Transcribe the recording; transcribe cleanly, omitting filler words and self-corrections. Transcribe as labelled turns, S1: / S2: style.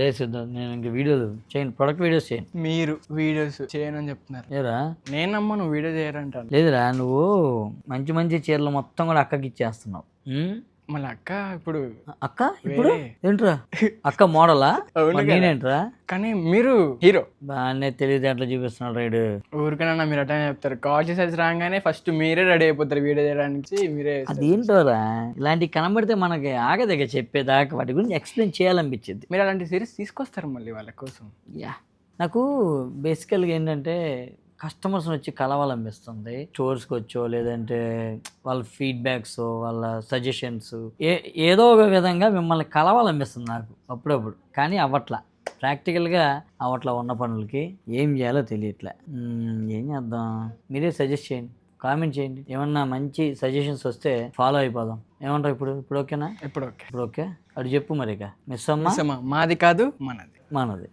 S1: లేదు సిద్ధార్థ్, నేను ఇంక వీడియోలు చేయను, ప్రొడక్ట్ వీడియోస్ చేయను.
S2: మీరు వీడియోస్ చేయనని చెప్తున్నారు.
S1: లేరా?
S2: నేనమ్మా నువ్వు వీడియో చేయరంటాను.
S1: లేదురా, నువ్వు మంచి మంచి చీరలు మొత్తం కూడా అక్కకి ఇచ్చేస్తున్నావు.
S2: మళ్ళీ అక్క ఇప్పుడు
S1: అక్క ఇప్పుడు ఏంట్రా అక్క మోడలా? నేనేంట్రా?
S2: కానీ మీరు హీరో
S1: బాగానే తెలియదు ఎట్లా చూపిస్తున్నాడు రైడ్.
S2: ఊరికైనా మీరు అట్లా చెప్తారు. కాల్ చేసేసి రాగానే ఫస్ట్ మీరే రెడీ అయిపోతారు వీడియో చేయడానికి. మీరే
S1: అదేంటోరా, ఇలాంటివి కనబడితే మనకి ఆగదగ చెప్పేదాకా వాటి గురించి ఎక్స్ప్లెయిన్ చేయాలనిపించింది.
S2: మీరు అలాంటి సిరీస్ తీసుకొస్తారు మళ్ళీ వాళ్ళ కోసం.
S1: యా, నాకు బేసికల్గా ఏంటంటే కస్టమర్స్ వచ్చి కలవాలనిపిస్తుంది. స్టోర్స్కి వచ్చో లేదంటే వాళ్ళ ఫీడ్బ్యాక్స్, వాళ్ళ సజెషన్స్, ఏదో ఒక విధంగా మిమ్మల్ని కలవాలనిపిస్తుంది నాకు అప్పుడప్పుడు. కానీ అవ్వట్లా, ప్రాక్టికల్గా అవ్వట్లా. ఉన్న పనులకి ఏం చేయాలో తెలియట్లే. ఏం చేద్దాం, మీరే సజెస్ట్ చేయండి, కామెంట్ చేయండి. ఏమన్నా మంచి సజెషన్స్ వస్తే ఫాలో అయిపోదాం. ఏమంటావు? ఇప్పుడు ఓకేనా?
S2: ఇప్పుడు ఓకే.
S1: అటు చెప్పు మరి. ఇక మిస్ అమ్మా
S2: మాది కాదు మనది.
S1: మనది.